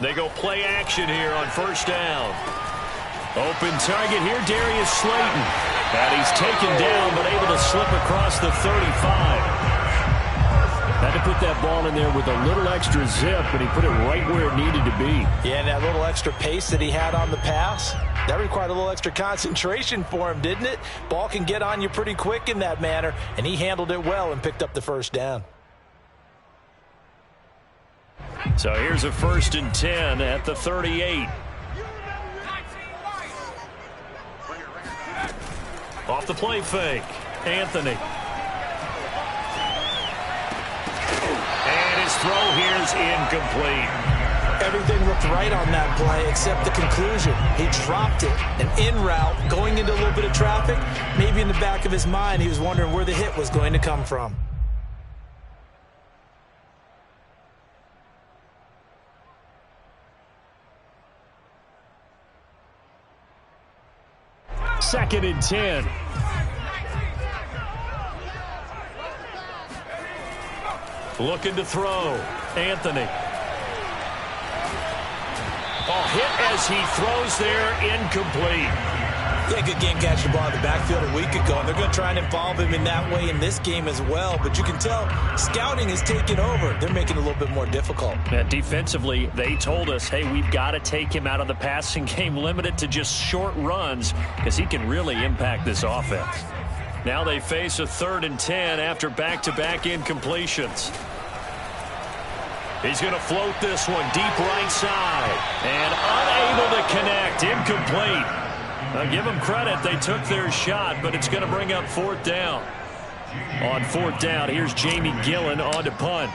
They go play action here on first down. Open target here, Darius Slayton. And he's taken down, but able to slip across the 35. Had to put that ball in there with a little extra zip, but he put it right where it needed to be. Yeah, and that little extra pace that he had on the pass, that required a little extra concentration for him, didn't it? Ball can get on you pretty quick in that manner, and he handled it well and picked up the first down. So here's a 1st and 10 at the 38. Off the play fake, Anthony. And his throw here's incomplete. Everything looked right on that play except the conclusion. He dropped it, an in route, going into a little bit of traffic. Maybe in the back of his mind, he was wondering where the hit was going to come from. Second and 10. Looking to throw. Anthony. Hit as he throws there, incomplete. Yeah, good game catching the ball in the backfield a week ago, and they're going to try and involve him in that way in this game as well. But you can tell scouting is taking over. They're making it a little bit more difficult. Yeah, defensively, they told us, hey, we've got to take him out of the passing game, limit it to just short runs, because he can really impact this offense. Now they face a 3rd and 10 after back-to-back incompletions. He's going to float this one deep right side. And unable to connect. Incomplete. Now give them credit. They took their shot, but it's going to bring up 4th down. On 4th down, here's Jamie Gillen on to punt.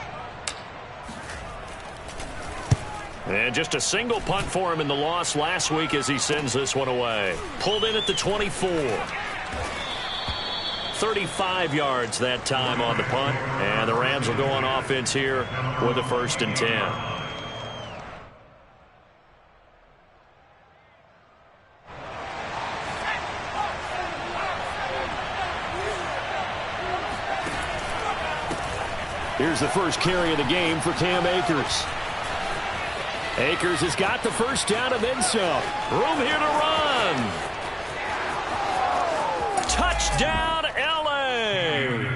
And just a single punt for him in the loss last week as he sends this one away. Pulled in at the 24. 35 yards that time on the punt. And the Rams will go on offense here with a 1st and 10. Here's the first carry of the game for Cam Akers. Akers has got the first down and then some. Room here to run. Touchdown, L.A.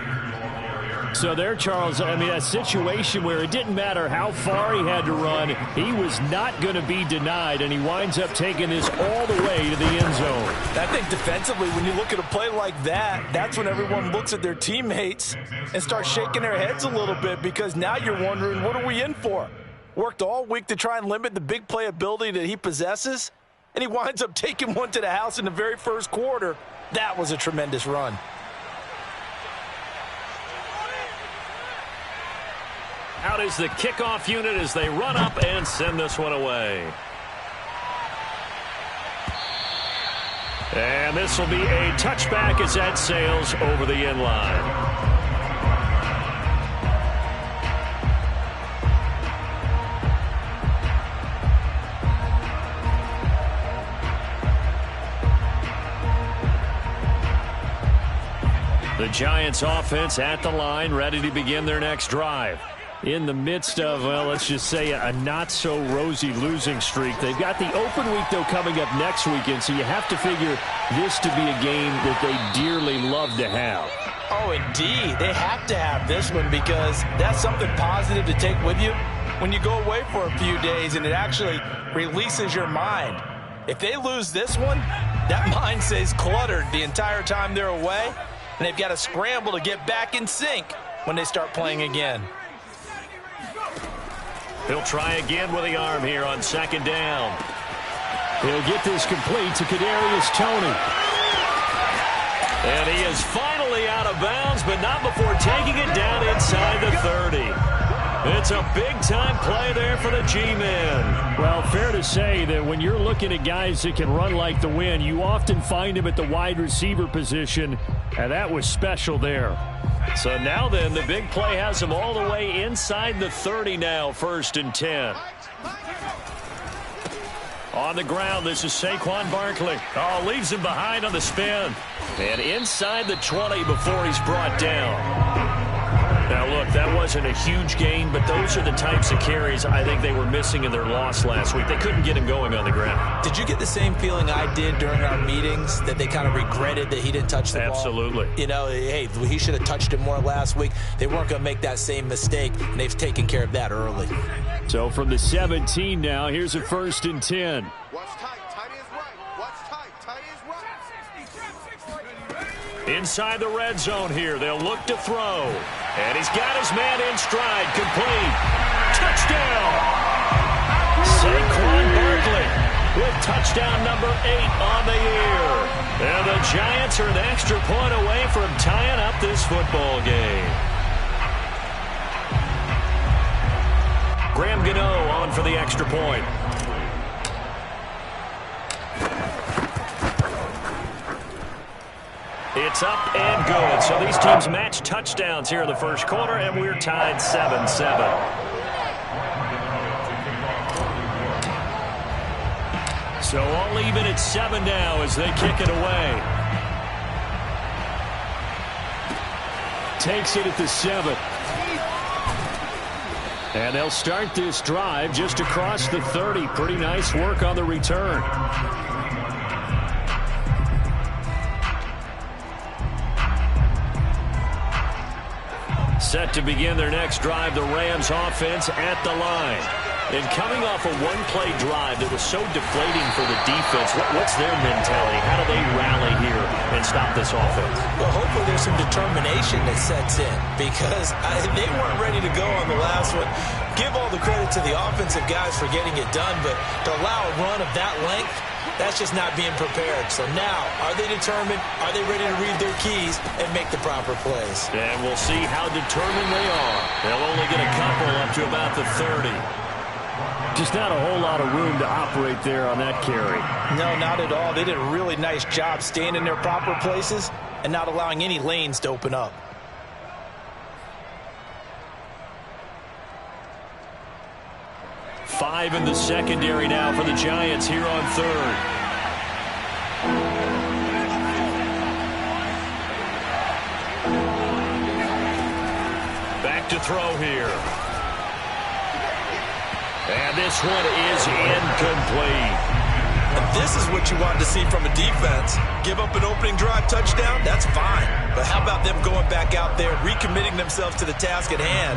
So there, Charles, I mean, a situation where it didn't matter how far he had to run, he was not going to be denied, and he winds up taking this all the way to the end zone. I think defensively, when you look at a play like that, that's when everyone looks at their teammates and starts shaking their heads a little bit, because now you're wondering, what are we in for? Worked all week to try and limit the big play ability that he possesses, and he winds up taking one to the house in the very first quarter. That was a tremendous run. Out is the kickoff unit as they run up and send this one away. And this will be a touchback as that sails over the end line. The Giants offense at the line, ready to begin their next drive. In the midst of, well, let's just say a not-so-rosy losing streak. They've got the open week, though, coming up next weekend, so you have to figure this to be a game that they dearly love to have. Oh, indeed. They have to have this one, because that's something positive to take with you when you go away for a few days, and it actually releases your mind. If they lose this one, that mind stays cluttered the entire time they're away, and they've got to scramble to get back in sync when they start playing again. He'll try again with the arm here on 2nd down. He'll get this complete to Kadarius Toney. And he is finally out of bounds, but not before taking it down inside the 30. It's a big-time play there for the G-men. Well, fair to say that when you're looking at guys that can run like the wind, you often find him at the wide receiver position, and that was special there. So now then, the big play has him all the way inside the 30 now, 1st and 10. On the ground, this is Saquon Barkley. Oh, leaves him behind on the spin. And inside the 20 before he's brought down. Now look, that wasn't a huge gain, but those are the types of carries I think they were missing in their loss last week. They couldn't get him going on the ground. Did you get the same feeling I did during our meetings, that they kind of regretted that he didn't touch the ball? Absolutely. You know, hey, he should have touched it more last week. They weren't going to make that same mistake, and they've taken care of that early. So from the 17 now, here's a 1st and 10. What's tight? Tight is right. What's tight? Tight is right. Inside the red zone here, they'll look to throw. And he's got his man in stride, complete. Touchdown! Saquon Barkley with touchdown number 8 on the year. And the Giants are an extra point away from tying up this football game. Graham Gano on for the extra point. It's up and good. So these teams match touchdowns here in the first quarter, and we're tied 7-7. So all even at 7 now as they kick it away. Takes it at the 7. And they'll start this drive just across the 30. Pretty nice work on the return. Set to begin their next drive, the Rams offense at the line. And coming off a one-play drive that was so deflating for the defense, what's their mentality? How do they rally here and stop this offense? Well, hopefully there's some determination that sets in, because they weren't ready to go on the last one. Give all the credit to the offensive guys for getting it done, but to allow a run of that length, that's just not being prepared. So now, are they determined? Are they ready to read their keys and make the proper plays? And we'll see how determined they are. They'll only get a couple up to about the 30. Just not a whole lot of room to operate there on that carry. No, not at all. They did a really nice job staying in their proper places and not allowing any lanes to open up. Five in the secondary now for the Giants here on 3rd. Back to throw here. And this one is incomplete. And this is what you want to see from a defense. Give up an opening drive touchdown, that's fine. But how about them going back out there, recommitting themselves to the task at hand,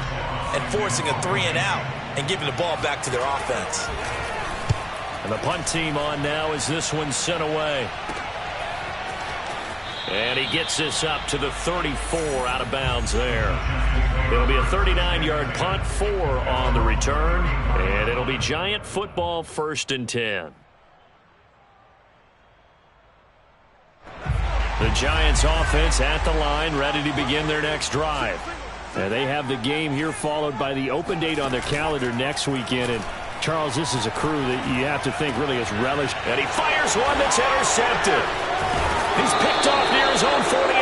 and forcing a 3 and out, and giving the ball back to their offense. And the punt team on now as this one's sent away. And he gets this up to the 34 out of bounds there. It'll be a 39-yard punt, 4 on the return. And it'll be Giant football 1st and 10. The Giants offense at the line, ready to begin their next drive. And they have the game here followed by the open date on their calendar next weekend. And Charles, this is a crew that you have to think really has relished. And he fires one that's intercepted. He's picked off near his own 48.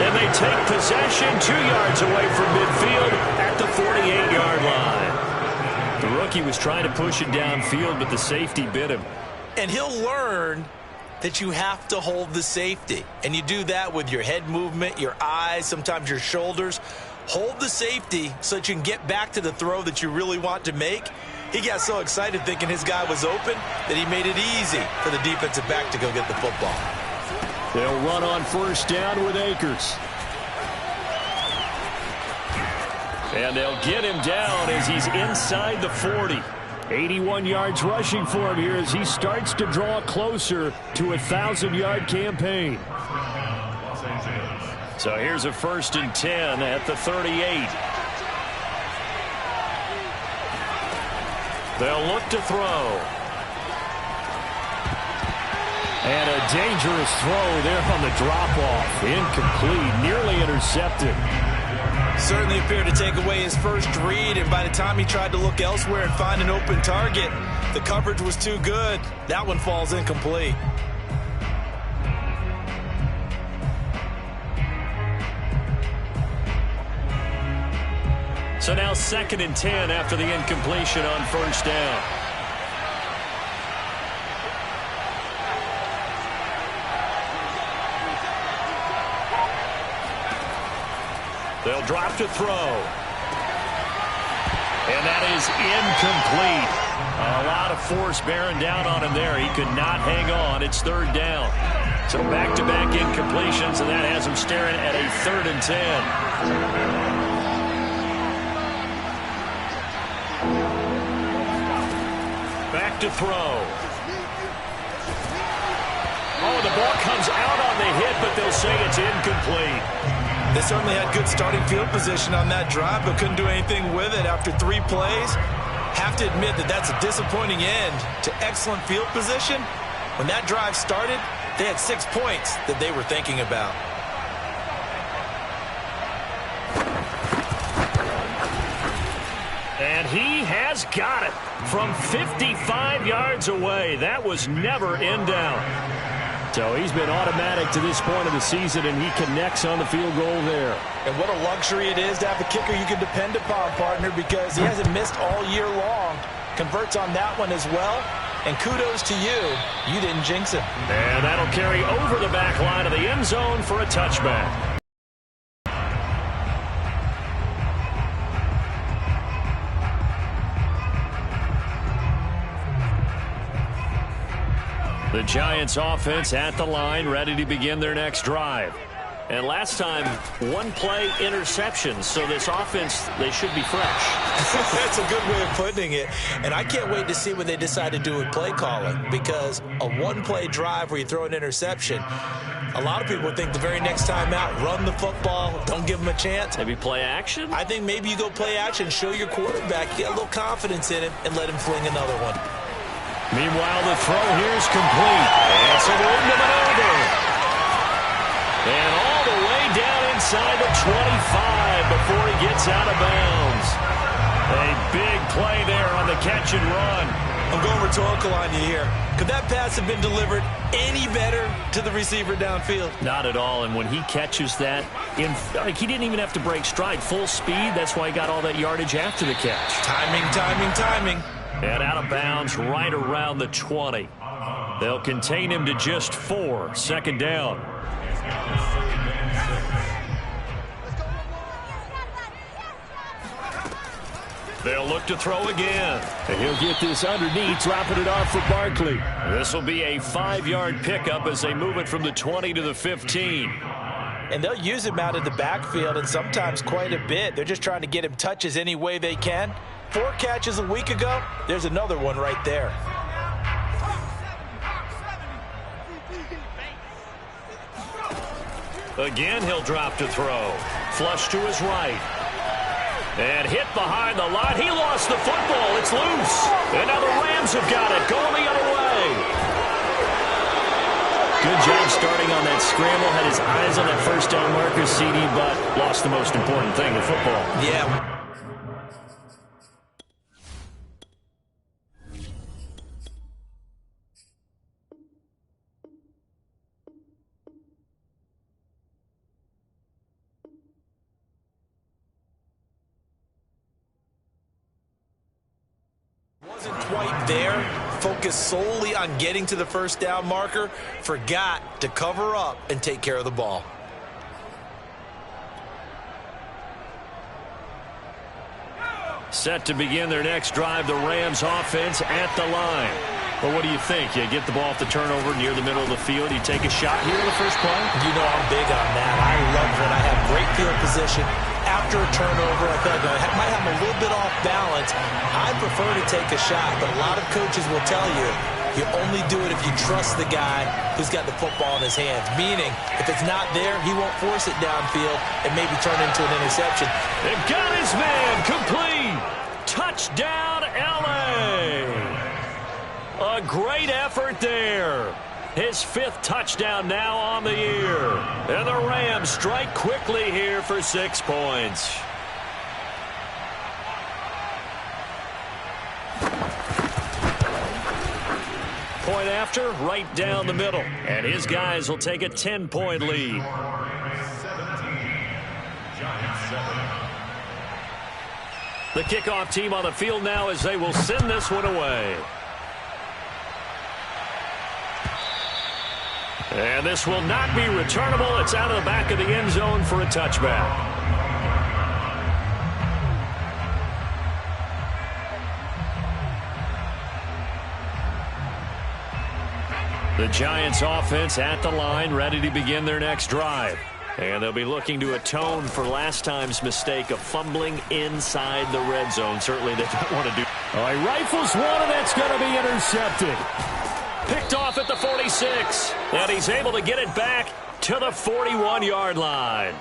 And they take possession 2 yards away from midfield at the 48-yard line. The rookie was trying to push it downfield, but the safety bit him. And he'll learn that you have to hold the safety. And you do that with your head movement, your eyes, sometimes your shoulders. Hold the safety so that you can get back to the throw that you really want to make. He got so excited thinking his guy was open that he made it easy for the defensive back to go get the football. They'll run on 1st down with Akers. And they'll get him down as he's inside the 40. 81 yards rushing for him here as he starts to draw closer to a 1,000-yard campaign. So here's a 1st and 10 at the 38. They'll look to throw. And a dangerous throw there on the drop-off. Incomplete, nearly intercepted. Certainly appeared to take away his first read, and by the time he tried to look elsewhere and find an open target, the coverage was too good. That one falls incomplete. So now 2nd and 10 after the incompletion on 1st down. They'll drop to throw. And that is incomplete. A lot of force bearing down on him there. He could not hang on. It's third down. So back-to-back incompletions, and that has him staring at a 3rd and 10. Back to throw. Oh, the ball comes out on the hit, but they'll say it's incomplete. They certainly had good starting field position on that drive, but couldn't do anything with it after 3 plays. Have to admit that that's a disappointing end to excellent field position. When that drive started, they had 6 points that they were thinking about. And he has got it from 55 yards away. That was never in down. So he's been automatic to this point of the season, and he connects on the field goal there. And what a luxury it is to have a kicker you can depend upon, partner, because he hasn't missed all year long. Converts on that one as well. And kudos to you. You didn't jinx him. And that'll carry over the back line of the end zone for a touchback. The Giants offense at the line, ready to begin their next drive. And last time, 1-play interception. So this offense, they should be fresh. That's a good way of putting it. And I can't wait to see what they decide to do with play calling. Because a 1-play drive where you throw an interception, a lot of people think the very next time out, run the football, don't give them a chance. Maybe play action? I think maybe you go play action, show your quarterback, get a little confidence in him, and let him fling another one. Meanwhile, the throw here is complete. It's a wind of it over. And all the way down inside the 25 before he gets out of bounds. A big play there on the catch and run. I'm going rhetorical on you here. Could that pass have been delivered any better to the receiver downfield? Not at all. And when he catches that, he didn't even have to break stride. Full speed. That's why he got all that yardage after the catch. Timing, timing, timing. And out of bounds right around the 20. They'll contain him to just 4. Second down. They'll look to throw again. And he'll get this underneath, dropping it off for Barkley. This will be a 5-yard pickup as they move it from the 20 to the 15. And they'll use him out of the backfield, and sometimes quite a bit. They're just trying to get him touches any way they can. 4 catches a week ago. There's another one right there. Again, he'll drop to throw. Flush to his right. And hit behind the line. He lost the football. It's loose. And now the Rams have got it. Going the other way. Good job starting on that scramble. Had his eyes on that first down marker, CD, but lost the most important thing in football. Yeah. Wasn't quite there, focused solely on getting to the first down marker, forgot to cover up and take care of the ball. Set to begin their next drive, the Rams offense at the line. Well, what do you think? You get the ball off the turnover near the middle of the field. You take a shot here in the first play? You know I'm big on that. I love when I have great field position. After a turnover, I feel like I might have a little bit off balance. I prefer to take a shot, but a lot of coaches will tell you, you only do it if you trust the guy who's got the football in his hands. Meaning, if it's not there, he won't force it downfield and maybe turn into an interception. They've got his man complete. Touchdown, L.A. A great effort there. His 5th touchdown now on the year. And the Rams strike quickly here for 6 points. Point after, right down the middle. And his guys will take a 10-point lead. The kickoff team on the field now as they will send this one away. And this will not be returnable. It's out of the back of the end zone for a touchback. The Giants offense at the line, ready to begin their next drive. And they'll be looking to atone for last time's mistake of fumbling inside the red zone. Certainly they don't want to do. All right, rifles one, and that's going to be intercepted. Picked off at the 46. And he's able to get it back to the 41-yard line.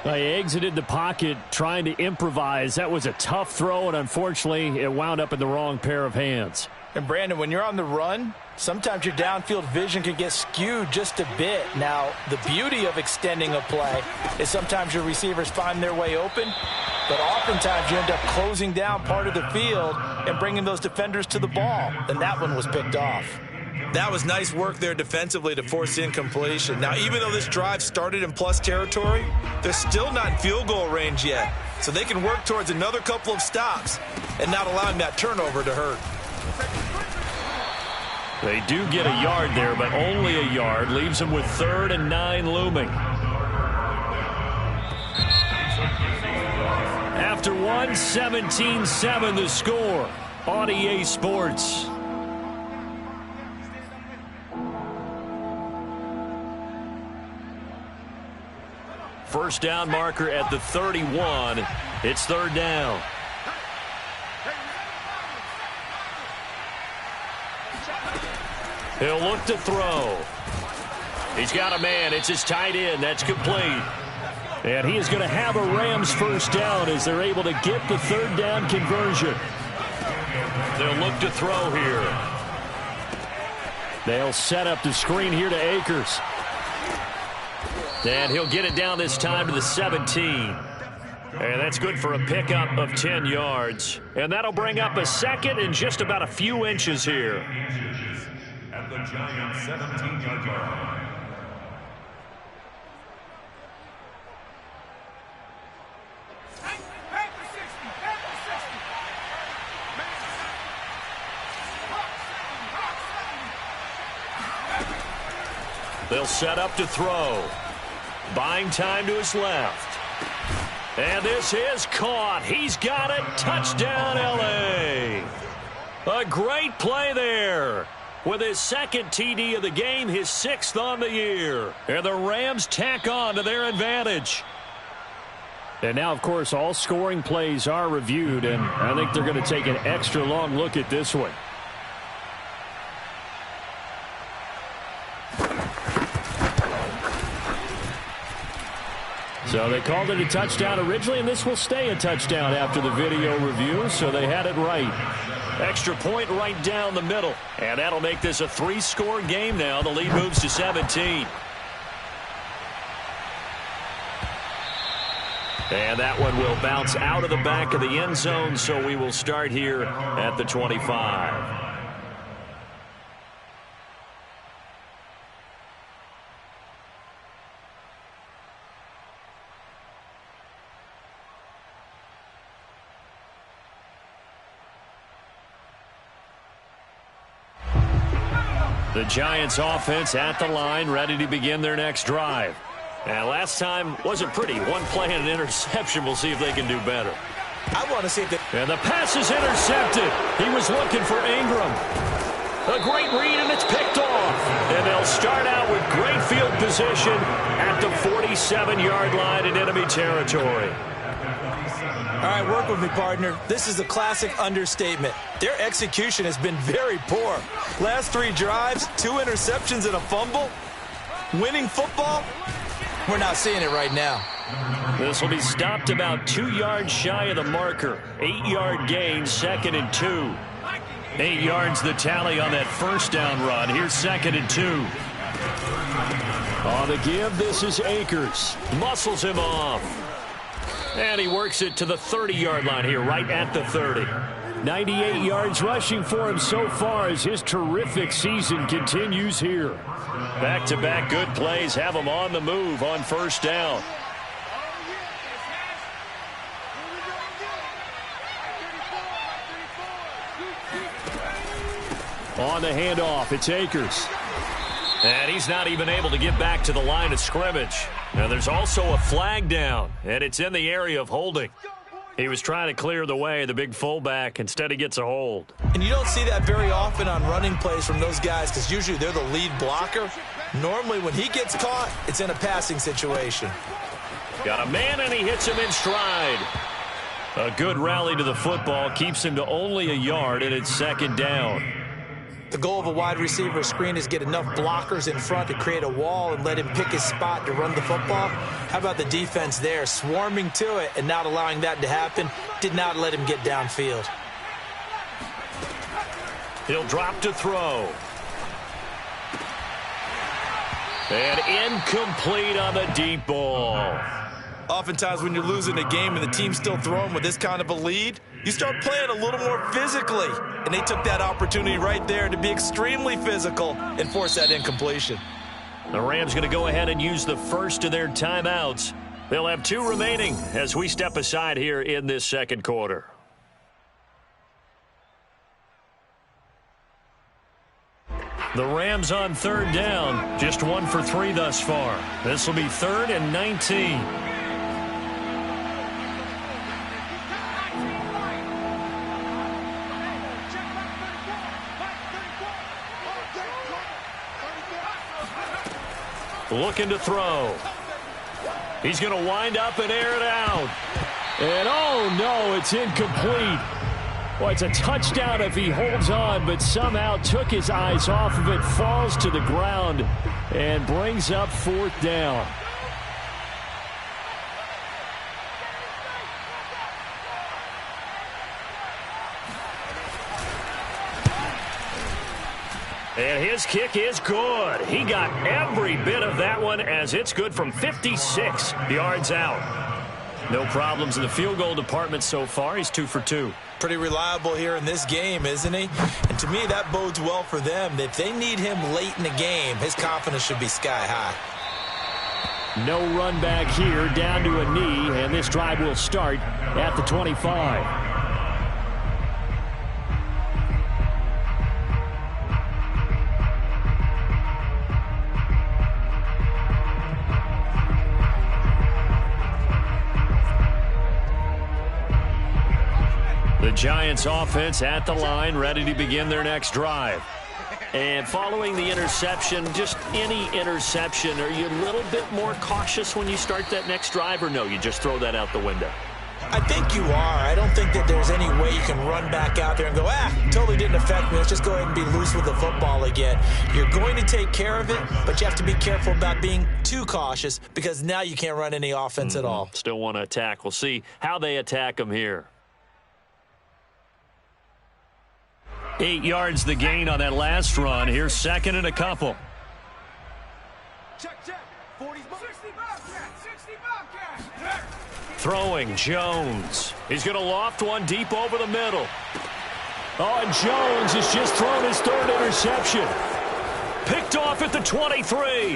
He exited the pocket trying to improvise. That was a tough throw, and unfortunately, it wound up in the wrong pair of hands. And, Brandon, when you're on the run, sometimes your downfield vision can get skewed just a bit. Now, the beauty of extending a play is sometimes your receivers find their way open, but oftentimes you end up closing down part of the field and bringing those defenders to the ball, and that one was picked off. That was nice work there defensively to force incompletion. Now, even though this drive started in plus territory, they're still not in field goal range yet, so they can work towards another couple of stops and not allowing that turnover to hurt. They do get a yard there, but only a yard. Leaves them with 3rd and 9 looming. After one, 17-7 the score on EA Sports. First down marker at the 31. It's 3rd down. He'll look to throw. He's got a man. It's his tight end. That's complete. And he is going to have a Rams first down as they're able to get the 3rd down conversion. They'll look to throw here. They'll set up the screen here to Akers. And he'll get it down this time to the 17. And that's good for a pickup of 10 yards. And that'll bring up a 2nd and just about a few inches here. At the Giants' 17-yard line. They'll set up to throw. Buying time to his left. And this is caught. He's got it. Touchdown, L.A. A great play there. With his 2nd TD of the game, his 6th on the year. And the Rams tack on to their advantage. And now, of course, all scoring plays are reviewed, and I think they're going to take an extra long look at this one. So they called it a touchdown originally, and this will stay a touchdown after the video review, so they had it right. Extra point right down the middle. And that'll make this a 3-score game now. The lead moves to 17. And that one will bounce out of the back of the end zone, so we will start here at the 25. The Giants offense at the line, ready to begin their next drive. And last time wasn't pretty. One play and an interception. We'll see if they can do better. I want to see if they... And the pass is intercepted. He was looking for Ingram. A great read, and it's picked off. And they'll start out with great field position at the 47-yard line in enemy territory. All right, work with me, partner. This is a classic understatement. Their execution has been very poor. Last 3 drives, 2 interceptions and a fumble. Winning football? We're not seeing it right now. This will be stopped about 2 yards shy of the marker. 8-yard gain, 2nd and 2. 8 yards the tally on that first down run. Here's 2nd and 2. On the give, this is Akers. Muscles him off. And he works it to the 30-yard line here, right at the 30. 98 yards rushing for him so far as his terrific season continues here. Back-to-back good plays have him on the move on first down. On the handoff, it's Akers. And he's not even able to get back to the line of scrimmage. Now there's also a flag down, and it's in the area of holding. He was trying to clear the way, the big fullback. Instead, he gets a hold. And you don't see that very often on running plays from those guys because usually they're the lead blocker. Normally, when he gets caught, it's in a passing situation. Got a man, and he hits him in stride. A good rally to the football keeps him to only a yard, and it's second down. The goal of a wide receiver screen is get enough blockers in front to create a wall and let him pick his spot to run the football. How about the defense there, swarming to it and not allowing that to happen? Did not let him get downfield. He'll drop to throw. And incomplete on the deep ball. Oftentimes when you're losing a game and the team's still throwing with this kind of a lead, you start playing a little more physically. And they took that opportunity right there to be extremely physical and force that incompletion. The Rams going to go ahead and use the first of their timeouts. They'll have 2 remaining as we step aside here in this second quarter. The Rams on third down, just 1 for 3 thus far. This will be 3rd and 19. Looking to throw. He's going to wind up and air it out. And oh no, it's incomplete. Well, it's a touchdown if he holds on, but somehow took his eyes off of it, falls to the ground, and brings up 4th down. And his kick is good. He got every bit of that one as it's good from 56 yards out. No problems in the field goal department so far. He's 2 for 2. Pretty reliable here in this game, isn't he? And to me, that bodes well for them. If they need him late in the game, his confidence should be sky high. No run back here, down to a knee, and this drive will start at the 25. The Giants offense at the line, ready to begin their next drive. And following the interception, just any interception, are you a little bit more cautious when you start that next drive, or no, you just throw that out the window? I think you are. I don't think that there's any way you can run back out there and go, totally didn't affect me. Let's just go ahead and be loose with the football again. You're going to take care of it, but you have to be careful about being too cautious because now you can't run any offense at all. Still want to attack. We'll see how they attack them here. 8 yards the gain on that last run. Here's 2nd and a couple. Check. 40 Throwing Jones. He's going to loft one deep over the middle. Oh, and Jones has just thrown his 3rd interception. Picked off at the 23.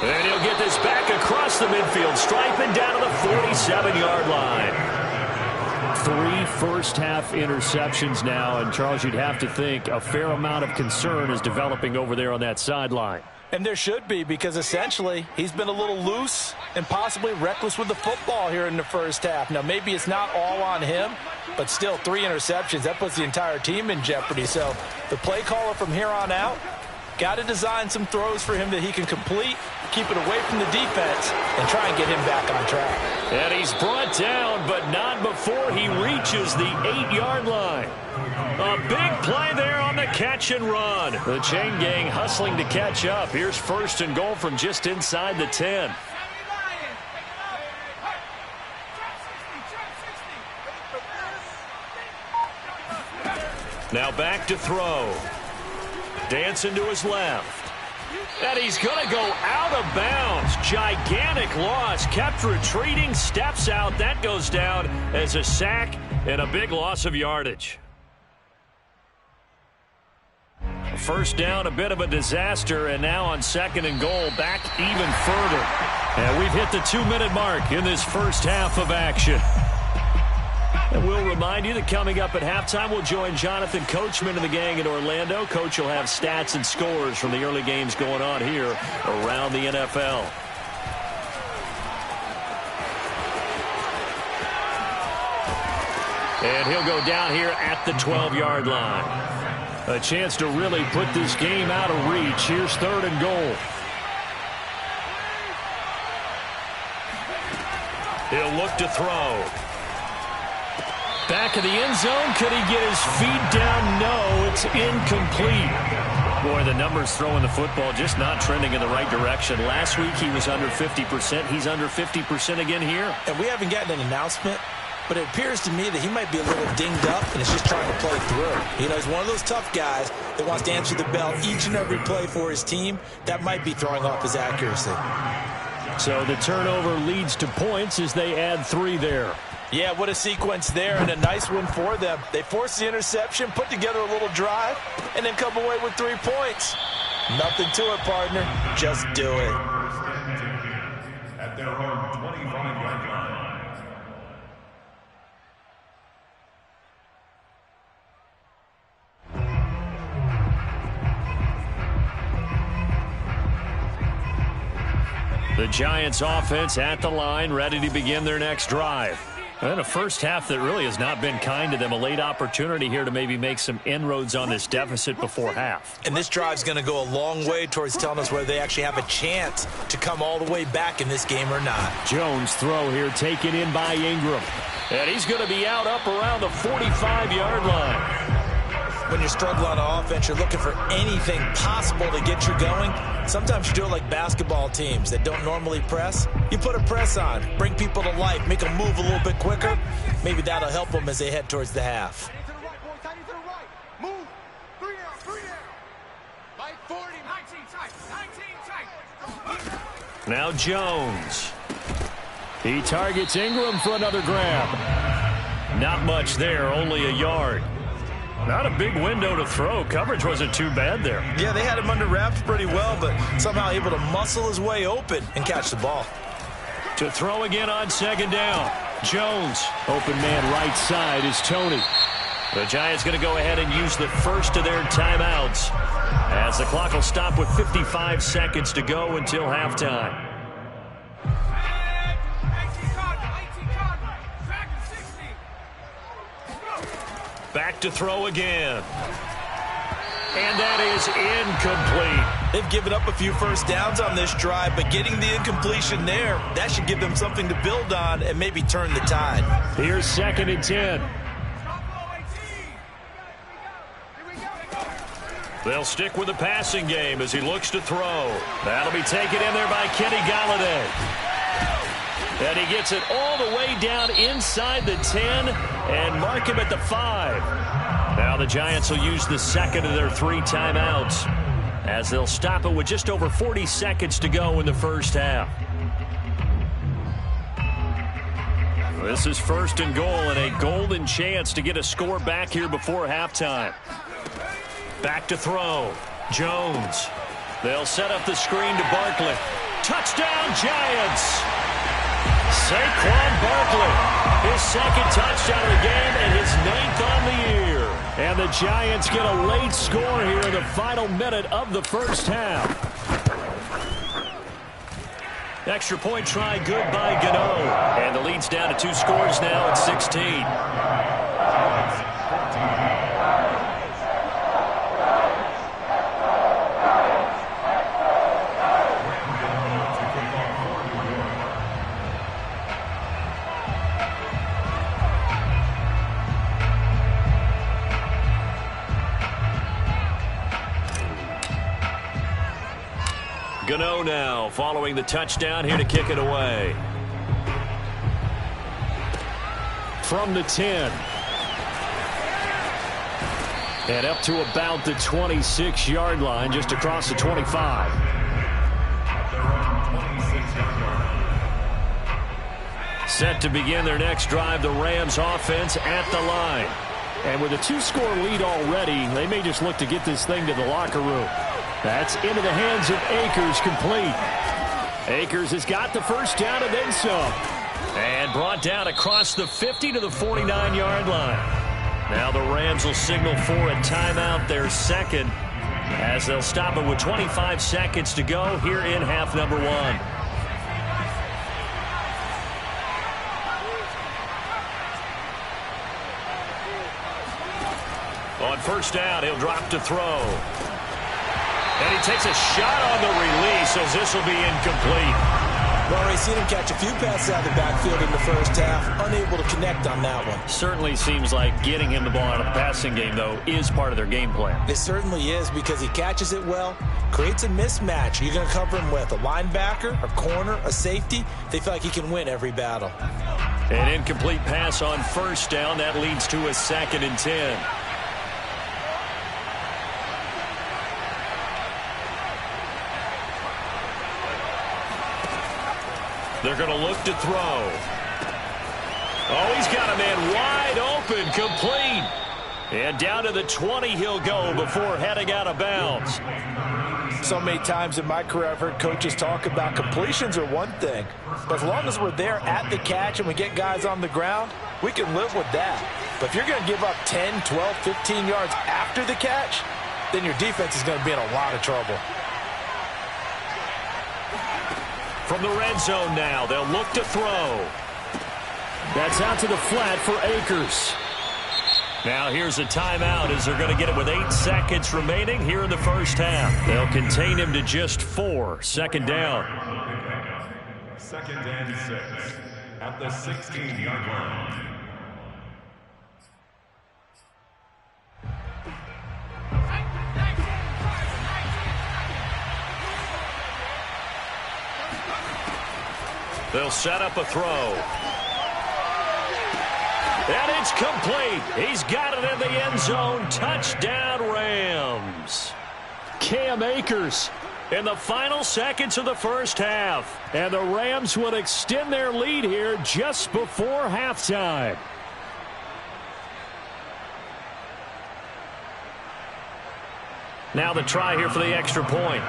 And he'll get this back across the midfield stripe and down to the 47-yard line. 3 first-half interceptions now, and Charles, you'd have to think a fair amount of concern is developing over there on that sideline. And there should be, because essentially he's been a little loose and possibly reckless with the football here in the first half. Now, maybe it's not all on him, but still 3 interceptions. That puts the entire team in jeopardy. So the play caller from here on out got to design some throws for him that he can complete, keep it away from the defense, and try and get him back on track. And he's brought down, but not before he reaches the 8-yard line. A big play there on the catch and run. The chain gang hustling to catch up. Here's 1st and goal from just inside the 10. Now back to throw. Dancing to his left. And he's going to go out of bounds. Gigantic loss. Kept retreating. Steps out. That goes down as a sack and a big loss of yardage. First down, a bit of a disaster, and now on 2nd and goal, back even further. And we've hit the 2-minute mark in this first half of action. And we'll remind you that coming up at halftime, we'll join Jonathan Coachman and the gang in Orlando. Coach will have stats and scores from the early games going on here around the NFL. And he'll go down here at the 12-yard line. A chance to really put this game out of reach. Here's 3rd and goal. He'll look to throw. Back of the end zone. Could he get his feet down? No, it's incomplete. Boy, the numbers throwing the football just not trending in the right direction. Last week he was under 50%. He's under 50% again here. And we haven't gotten an announcement, but it appears to me that he might be a little dinged up and is just trying to play through. You know, he's one of those tough guys that wants to answer the bell each and every play for his team. That might be throwing off his accuracy. So the turnover leads to points as they add 3 there. Yeah, what a sequence there, and a nice one for them. They force the interception, put together a little drive, and then come away with 3 points. Nothing to it, partner. Just do it. At their own 25-yard line. The Giants offense at the line, ready to begin their next drive. And a first half that really has not been kind to them. A late opportunity here to maybe make some inroads on this deficit before half. And this drive's going to go a long way towards telling us whether they actually have a chance to come all the way back in this game or not. Jones' throw here taken in by Ingram. And he's going to be out up around the 45-yard line. When you're struggling on offense, you're looking for anything possible to get you going. Sometimes you do it like basketball teams that don't normally press. You put a press on, bring people to life, make them move a little bit quicker. Maybe that'll help them as they head towards the half. Move. 3 down, 3 down. Like 40, 19 tight. Now Jones. He targets Ingram for another grab. Not much there, only a yard. Not a big window to throw. Coverage wasn't too bad there. Yeah, they had him under wraps pretty well, but somehow able to muscle his way open and catch the ball. To throw again on 2nd down. Jones. Open man right side is Tony. The Giants going to go ahead and use the first of their timeouts as the clock will stop with 55 seconds to go until halftime. Back to throw again. And that is incomplete. They've given up a few first downs on this drive, but getting the incompletion there, that should give them something to build on and maybe turn the tide. Here's 2nd and 10. They'll stick with the passing game as he looks to throw. That'll be taken in there by Kenny Galladay. And he gets it all the way down inside the 10 and mark him at the 5. Now the Giants will use the second of their 3 timeouts as they'll stop it with just over 40 seconds to go in the first half. This is 1st and goal and a golden chance to get a score back here before halftime. Back to throw. Jones. They'll set up the screen to Barkley. Touchdown, Giants! Saquon Barkley, his 2nd touchdown of the game and his 9th on the year. And the Giants get a late score here in the final minute of the first half. Extra point try good by Gano. And the lead's down to 2 scores now at 16. Gano now following the touchdown here to kick it away. From the 10. And up to about the 26-yard line, just across the 25. Set to begin their next drive, the Rams offense at the line. And with a 2-score lead already, they may just look to get this thing to the locker room. That's into the hands of Akers, complete. Akers has got the first down and then some. And brought down across the 50 to the 49-yard line. Now the Rams will signal for a timeout, their 2nd, as they'll stop it with 25 seconds to go here in half number 1. first down. He'll drop to throw. And he takes a shot on the release as this will be incomplete. Well, already seen him catch a few passes out of the backfield in the first half. Unable to connect on that one. Certainly seems like getting him the ball out of the passing game, though, is part of their game plan. It certainly is because he catches it well, creates a mismatch. You're going to cover him with a linebacker, a corner, a safety. They feel like he can win every battle. An incomplete pass on first down. That leads to a 2nd and 10. They're going to look to throw. Oh, he's got a man wide open, complete. And down to the 20 he'll go before heading out of bounds. So many times in my career I've heard coaches talk about completions are one thing, but as long as we're there at the catch and we get guys on the ground, we can live with that. But if you're going to give up 10, 12, 15 yards after the catch, then your defense is going to be in a lot of trouble. From the red zone now, they'll look to throw. That's out to the flat for Akers. Now here's a timeout as they're going to get it with 8 seconds remaining here in the first half. They'll contain him to just 4. 2nd down. 2nd and 6 at the 16-yard line. They'll set up a throw. And it's complete. He's got it in the end zone. Touchdown, Rams. Cam Akers In the final seconds of the first half. And the Rams would extend their lead here just before halftime. Now the try here for the extra point.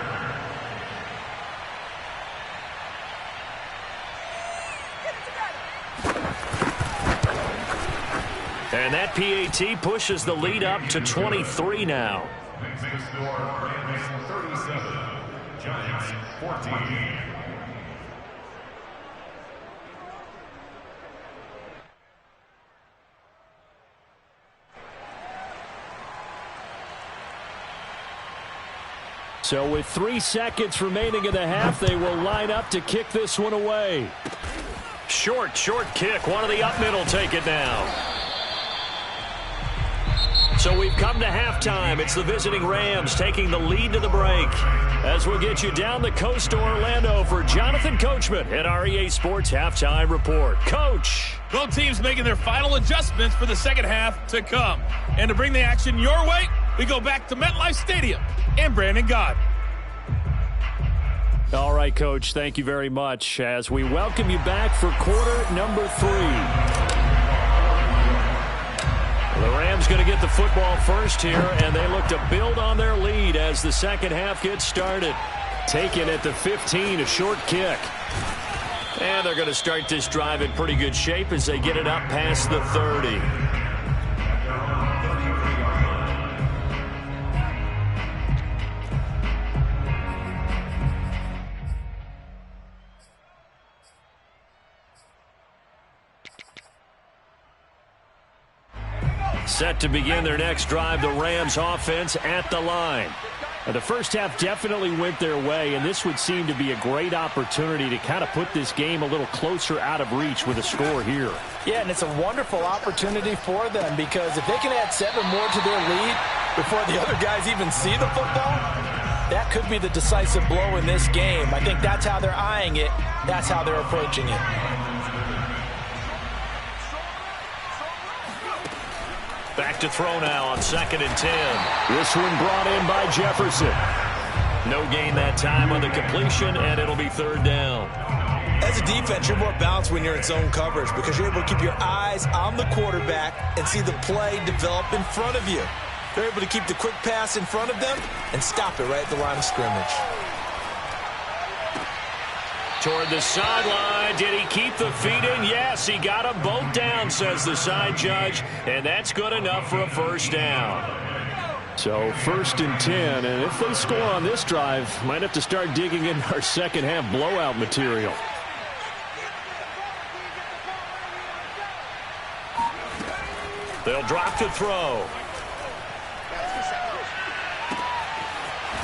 And that PAT pushes the lead up to 23 now. Makes the score Rams 37, Giants 14. So with 3 seconds remaining in the half, they will line up to kick this one away. Short kick. One of the up middle take it now. So we've come to halftime. It's the visiting Rams taking the lead to the break. As we'll get you down the coast to Orlando for Jonathan Coachman at our EA Sports Halftime Report. Coach. Both teams making their final adjustments for the second half to come. And to bring the action your way, we go back to MetLife Stadium and Brandon Gott. All right, Coach, thank you very much as we welcome you back for quarter number 3. The Rams going to get the football first here, and they look to build on their lead as the second half gets started. Taken at the 15, a short kick. And they're going to start this drive in pretty good shape as they get it up past the 30. Set to begin their next drive, the Rams offense at the line. The first half definitely went their way, and this would seem to be a great opportunity to kind of put this game a little closer out of reach with a score here. Yeah, and it's a wonderful opportunity for them because if they can add 7 more to their lead before the other guys even see the football, that could be the decisive blow in this game. I think that's how they're eyeing it. That's how they're approaching it. Back to throw now on 2nd and 10. This one brought in by Jefferson. No gain that time on the completion, and it'll be 3rd down. As a defense, you're more balanced when you're in zone coverage because you're able to keep your eyes on the quarterback and see the play develop in front of you. They're able to keep the quick pass in front of them and stop it right at the line of scrimmage. Toward the sideline. Did he keep the feet in? Yes, he got them both down, says the side judge, and that's good enough for a 1st down. So 1st and 10, and if they score on this drive, might have to start digging in our second half blowout material. They'll drop to throw.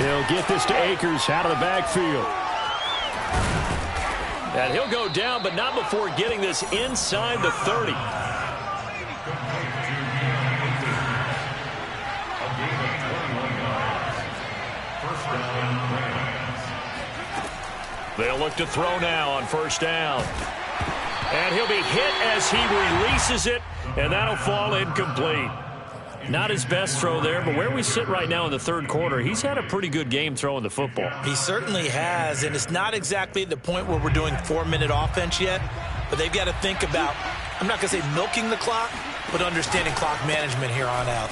He'll get this to Akers out of the backfield. And he'll go down, but not before getting this inside the 30. They'll look to throw now on first down. And he'll be hit as he releases it, and that'll fall incomplete. Not his best throw there, but where we sit right now in the third quarter, he's had a pretty good game throwing the football. He certainly has, and it's not exactly the point where we're doing 4-minute offense yet, but they've got to think about, I'm not going to say milking the clock, but understanding clock management here on out.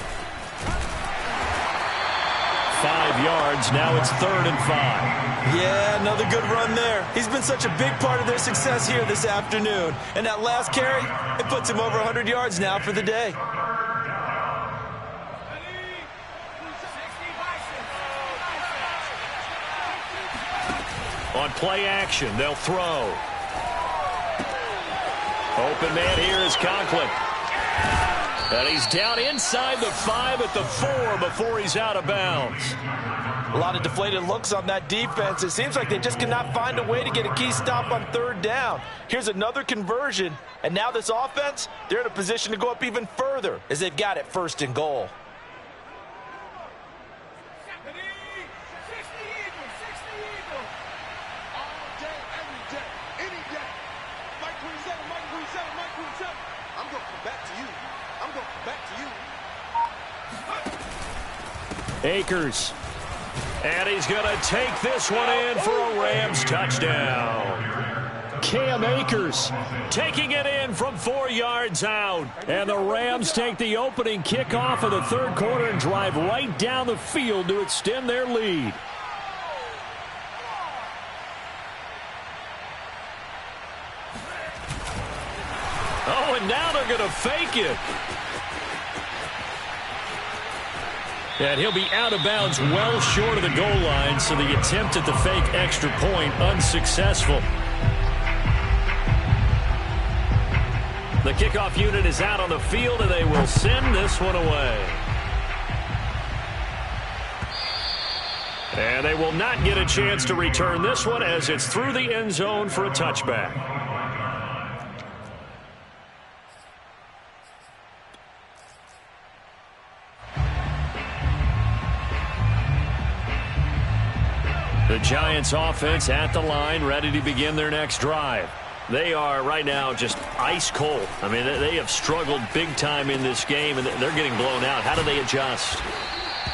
5 yards, now it's 3rd and 5. Yeah, another good run there. He's been such a big part of their success here this afternoon. And that last carry, it puts him over 100 yards now for the day. On play action, they'll throw. Open man here is Conklin. And he's down inside the 5 at the 4 before he's out of bounds. A lot of deflated looks on that defense. It seems like they just cannot find a way to get a key stop on 3rd down. Here's another conversion, and now this offense, they're in a position to go up even further as they've got it 1st and goal. Akers. And he's going to take this one in for a Rams touchdown. Cam Akers taking it in from 4 yards out. And the Rams take the opening kickoff of the third quarter and drive right down the field to extend their lead. Oh, and now they're going to fake it. And he'll be out of bounds well short of the goal line, so the attempt at the fake extra point unsuccessful. The kickoff unit is out on the field, and they will send this one away. And they will not get a chance to return this one as it's through the end zone for a touchback. The Giants offense at the line, ready to begin their next drive. They are right now just ice cold. I mean, they have struggled big time in this game, and they're getting blown out. How do they adjust?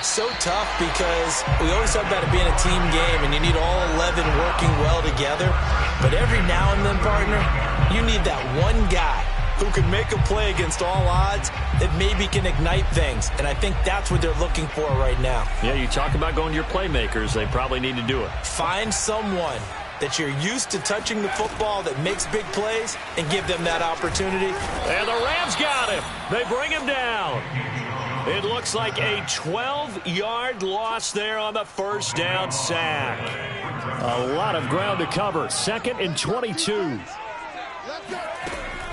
So tough because we always talk about it being a team game, and you need all 11 working well together. But every now and then, partner, you need that one guy who can make a play against all odds that maybe can ignite things. And I think that's what they're looking for right now. Yeah, you talk about going to your playmakers. They probably need to do it. Find someone that you're used to touching the football that makes big plays and give them that opportunity. And the Rams got him. They bring him down. It looks like a 12-yard loss there on the first down sack. A lot of ground to cover. 2nd and 22.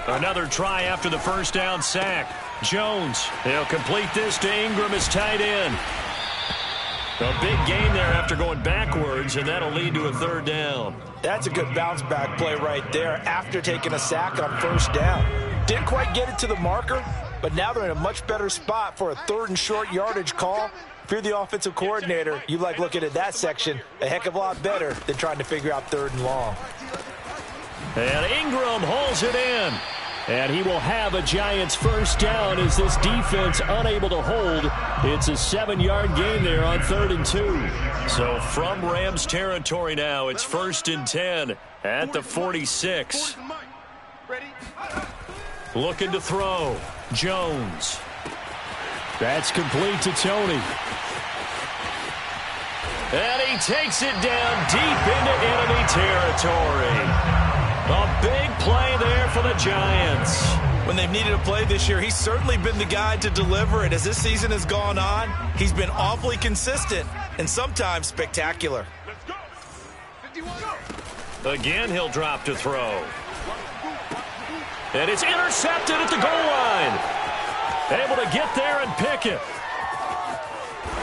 Another try after the first down sack. Jones, he'll complete this to Ingram as tight end. A big gain there after going backwards, and that'll lead to a 3rd down. That's a good bounce-back play right there after taking a sack on first down. Didn't quite get it to the marker, but now they're in a much better spot for a 3rd and short yardage call. If you're the offensive coordinator, you like looking at that section a heck of a lot better than trying to figure out 3rd and long. And Ingram hauls it in. And he will have a Giants first down as this defense unable to hold. It's a 7-yard gain there on 3rd and 2. So from Rams territory now, it's 1st and 10 at the 46. Looking to throw. Jones. That's complete to Tony. And he takes it down deep into enemy territory. A big play there for the Giants. When they've needed a play this year, he's certainly been the guy to deliver it. As this season has gone on, he's been awfully consistent and sometimes spectacular. Again, he'll drop to throw. And it's intercepted at the goal line. Able to get there and pick it.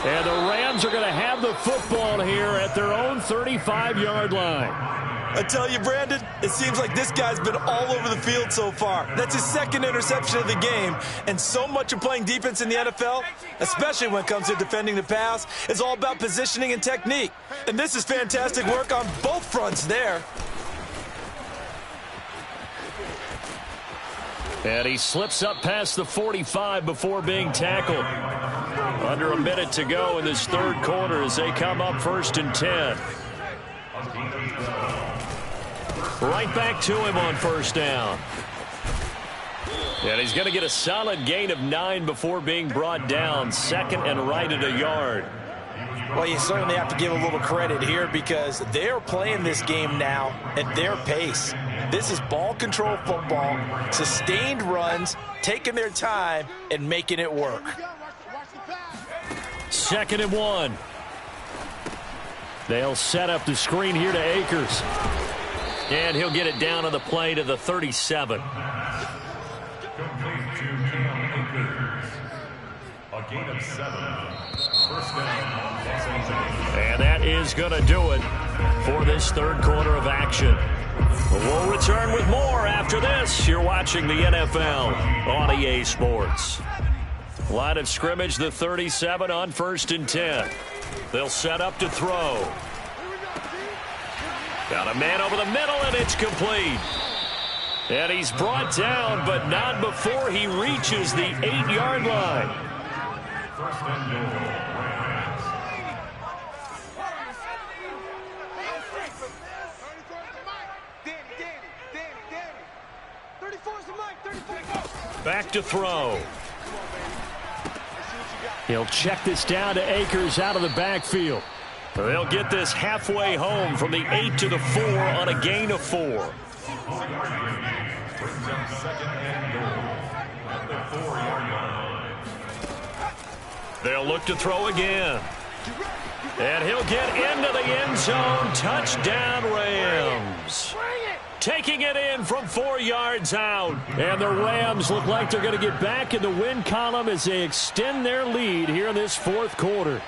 And the Rams Rams are going to have the football here at their own 35-yard line. I tell you, Brandon, it seems like this guy's been all over the field so far. That's his second interception of the game. And so much of playing defense in the NFL, especially when it comes to defending the pass, is all about positioning and technique. And this is fantastic work on both fronts there. And he slips up past the 45 before being tackled. Under a minute to go in this third quarter as they come up 1st and 10. Right back to him on 1st down. And he's going to get a solid gain of 9 before being brought down. 2nd and right at a yard. Well, you certainly have to give a little credit here because they're playing this game now at their pace. This is ball control football, sustained runs, taking their time and making it work. 2nd and 1. They'll set up the screen here to Akers. And he'll get it down on the play to the 37. Complete to Cam Akers. A gain of 7. 1st down, Los Angeles. And that is going to do it for this third quarter of action. We'll return with more after this. You're watching the NFL on EA Sports. Line of scrimmage, the 37 on 1st and 10. They'll set up to throw. Got a man over the middle, and it's complete. And he's brought down, but not before he reaches the 8-yard line. 1st and goal, Rams. Back to throw. He'll check this down to Akers out of the backfield. They'll get this halfway home from the 8 to the 4 on a gain of 4. Brings up 2nd and goal at the 4-yard line. They'll look to throw again. And he'll get into the end zone. Touchdown, Rams. Taking it in from 4 yards out. And the Rams look like they're going to get back in the win column as they extend their lead here in this fourth quarter.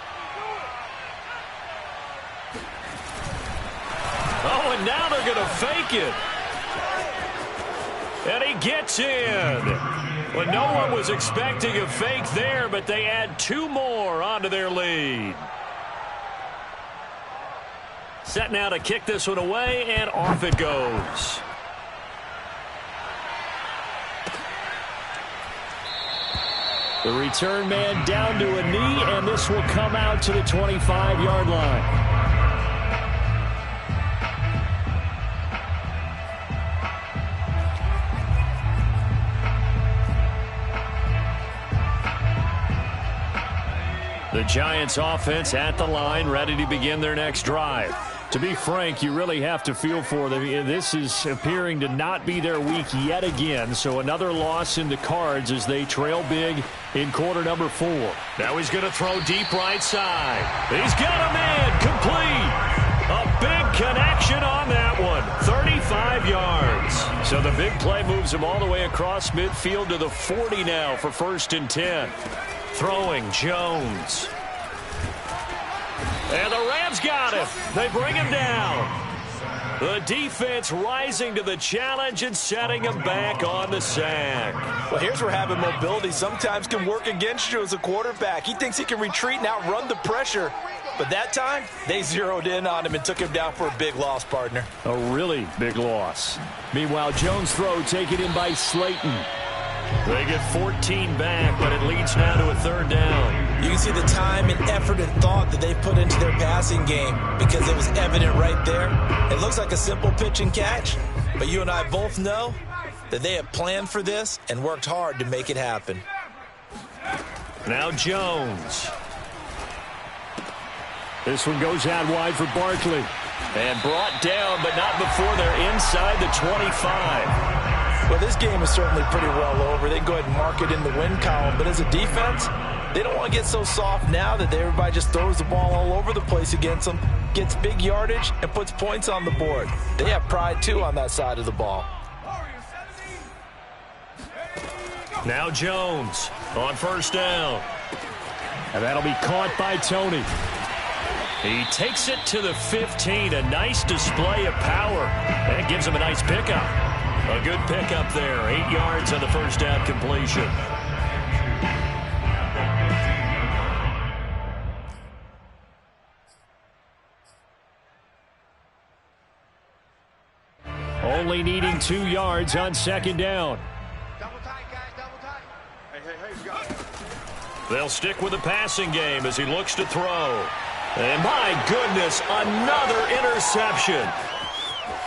Oh, and now they're going to fake it. And he gets in. Well, no one was expecting a fake there, but they add 2 more onto their lead. Set now to kick this one away, and off it goes. The return man down to a knee, and this will come out to the 25-yard line. The Giants offense at the line, ready to begin their next drive. To be frank, you really have to feel for them. This is appearing to not be their week yet again, so another loss in the cards as they trail big in quarter number 4. Now he's going to throw deep right side. He's got a man complete. A big connection on that one. 35 yards. So the big play moves him all the way across midfield to the 40 now for 1st and 10. Throwing Jones. And the Rams got him. They bring him down. The defense rising to the challenge and setting him back on the sack. Well, here's where having mobility sometimes can work against you as a quarterback. He thinks he can retreat and outrun the pressure. But that time, they zeroed in on him and took him down for a big loss, partner. A really big loss. Meanwhile, Jones' throw taken in by Slayton. They get 14 back, but it leads now to a 3rd down. You can see the time and effort and thought that they put into their passing game because it was evident right there. It looks like a simple pitch and catch, but you and I both know that they have planned for this and worked hard to make it happen. Now Jones. This one goes out wide for Barkley. And brought down, but not before they're inside the 25. Well, this game is certainly pretty well over. They can go ahead and mark it in the win column. But as a defense, they don't want to get so soft now that everybody just throws the ball all over the place against them, gets big yardage, and puts points on the board. They have pride, too, on that side of the ball. Now Jones on 1st down. And that'll be caught by Tony. He takes it to the 15. A nice display of power. That gives him a nice pickup. A good pickup there. 8 yards on the first down completion. Only needing 2 yards on second down. Double tight, guys, double tight. Hey, you got it. They'll stick with the passing game as he looks to throw. And my goodness, another interception.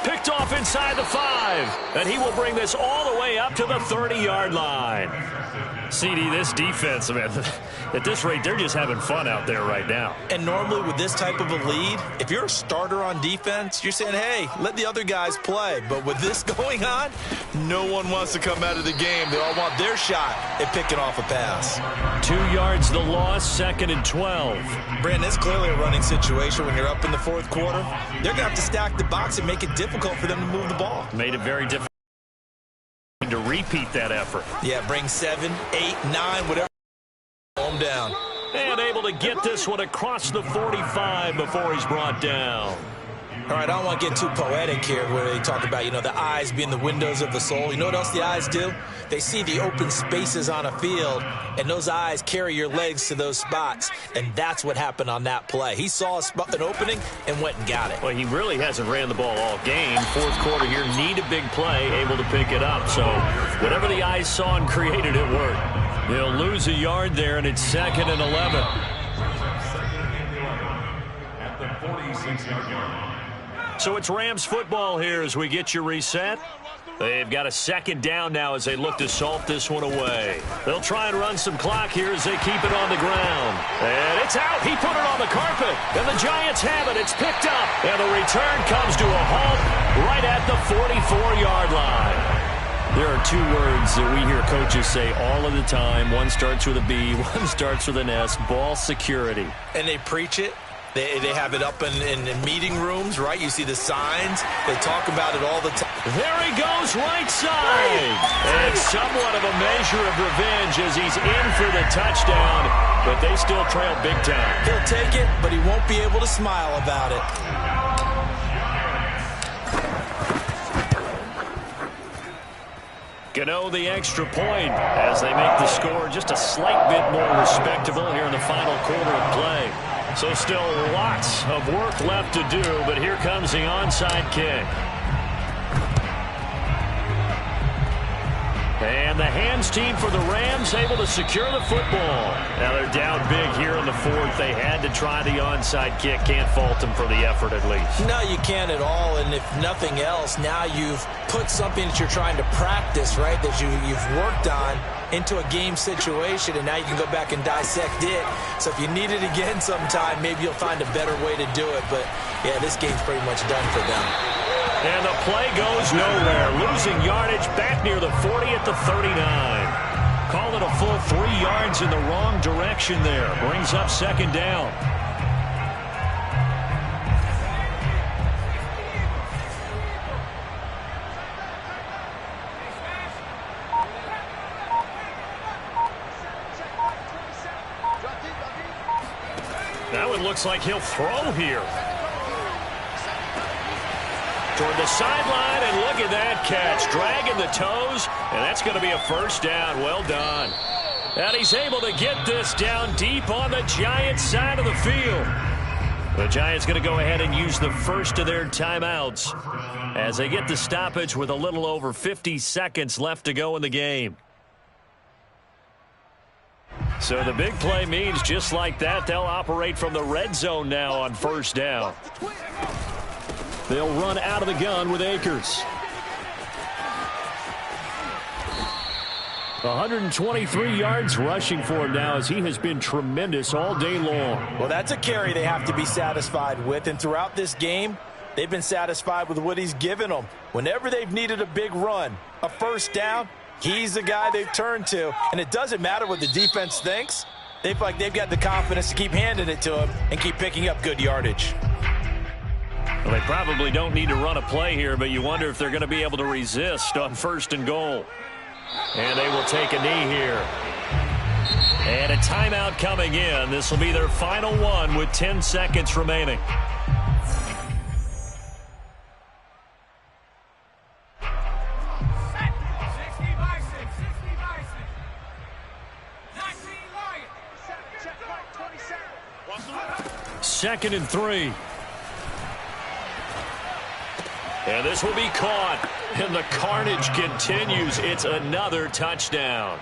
Picked off inside the 5. And he will bring this all the way up to the 30-yard line. CD, this defense, man, at this rate, they're just having fun out there right now. And normally with this type of a lead, if you're a starter on defense, you're saying, hey, let the other guys play. But with this going on, no one wants to come out of the game. They all want their shot at picking off a pass. 2 yards the loss, 2nd and 12. Brandon, it's clearly a running situation when you're up in the 4th quarter. They're going to have to stack the box and make it difficult for them to move the ball. Made it very difficult to repeat that effort. Yeah, bring 7, 8, 9, whatever. Home down. And able to get this one across the 45 before he's brought down. All right, I don't want to get too poetic here where they talk about, the eyes being the windows of the soul. You know what else the eyes do? They see the open spaces on a field, and those eyes carry your legs to those spots, and that's what happened on that play. He saw an opening and went and got it. Well, he really hasn't ran the ball all game. 4th quarter here, need a big play, able to pick it up. So whatever the eyes saw and created, it worked. They'll lose a yard there, and it's 2nd and 11. At the 46-yard line. So it's Rams football here as we get you reset. They've got a 2nd down now as they look to salt this one away. They'll try and run some clock here as they keep it on the ground. And it's out. He put it on the carpet. And the Giants have it. It's picked up. And the return comes to a halt right at the 44-yard line. There are 2 words that we hear coaches say all of the time. One starts with a B, one starts with an S, ball security. And they preach it. They have it up in meeting rooms, right? You see the signs. They talk about it all the time. There he goes, right side. And somewhat of a measure of revenge as he's in for the touchdown, but they still trail big time. He'll take it, but he won't be able to smile about it. Gano the extra point as they make the score just a slight bit more respectable here in the final quarter of play. So still lots of work left to do, but here comes the onside kick. And the hands team for the Rams able to secure the football. Now they're down big here in the 4th. They had to try the onside kick. Can't fault them for the effort at least. No, you can't at all. And if nothing else, now you've put something that you're trying to practice, right, that you've worked on into a game situation, and now you can go back and dissect it. So if you need it again sometime, maybe you'll find a better way to do it. But, yeah, this game's pretty much done for them. And the play goes nowhere. Losing yardage back near the 40 at the 39. Call it a full 3 yards in the wrong direction there. Brings up 2nd down. Now it looks like he'll throw here. Toward the sideline, and look at that catch. Dragging the toes, and that's going to be a first down. Well done. And he's able to get this down deep on the Giants side of the field. The Giants going to go ahead and use the first of their timeouts as they get the stoppage with a little over 50 seconds left to go in the game. So the big play means just like that, they'll operate from the red zone now on first down. They'll run out of the gun with Akers. 123 yards rushing for him now as he has been tremendous all day long. Well, that's a carry they have to be satisfied with. And throughout this game, they've been satisfied with what he's given them. Whenever they've needed a big run, a first down, he's the guy they've turned to. And it doesn't matter what the defense thinks. They feel like they've got the confidence to keep handing it to him and keep picking up good yardage. Well, they probably don't need to run a play here, but you wonder if they're going to be able to resist on 1st and goal. And they will take a knee here. And a timeout coming in. This will be their final one with 10 seconds remaining. Second and 3. And this will be caught. And the carnage continues. It's another touchdown.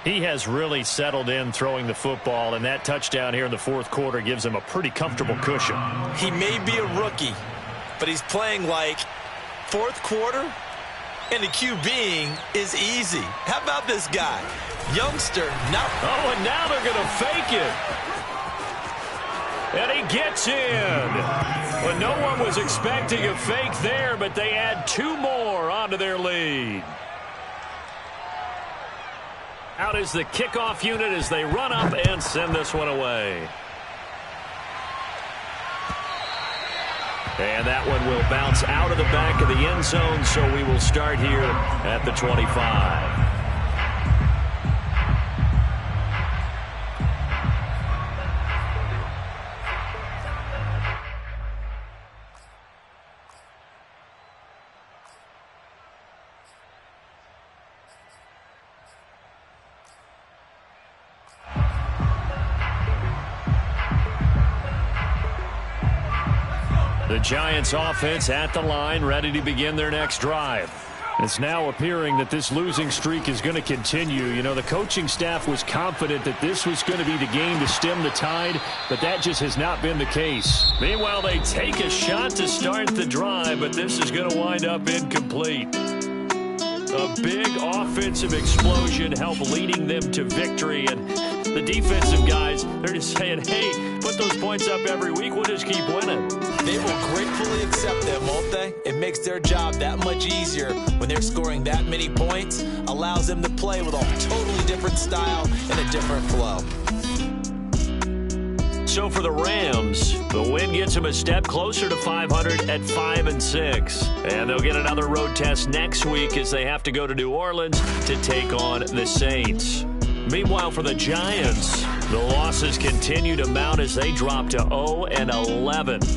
He has really settled in throwing the football, and that touchdown here in the fourth quarter gives him a pretty comfortable cushion. He may be a rookie, but he's playing like fourth quarter, and the QBing is easy. How about this guy? Youngster. Oh, and now they're going to fake it. And he gets in. Well, no one was expecting a fake there, but they add 2 more onto their lead. Out is the kickoff unit as they run up and send this one away. And that one will bounce out of the back of the end zone, so we will start here at the 25. The Giants offense at the line, ready to begin their next drive. It's now appearing that this losing streak is going to continue. You know, the coaching staff was confident that this was going to be the game to stem the tide, but that just has not been the case. Meanwhile, they take a shot to start the drive, but this is going to wind up incomplete. A big offensive explosion helped leading them to victory, and the defensive guys, they're just saying, hey, put those points up every week, we'll just keep winning. They will gratefully accept them, won't they? It makes their job that much easier when they're scoring that many points, allows them to play with a totally different style and a different flow. So for the Rams, the win gets them a step closer to 500 at 5-6. And they'll get another road test next week as they have to go to New Orleans to take on the Saints. Meanwhile, for the Giants, the losses continue to mount as they drop to 0-11.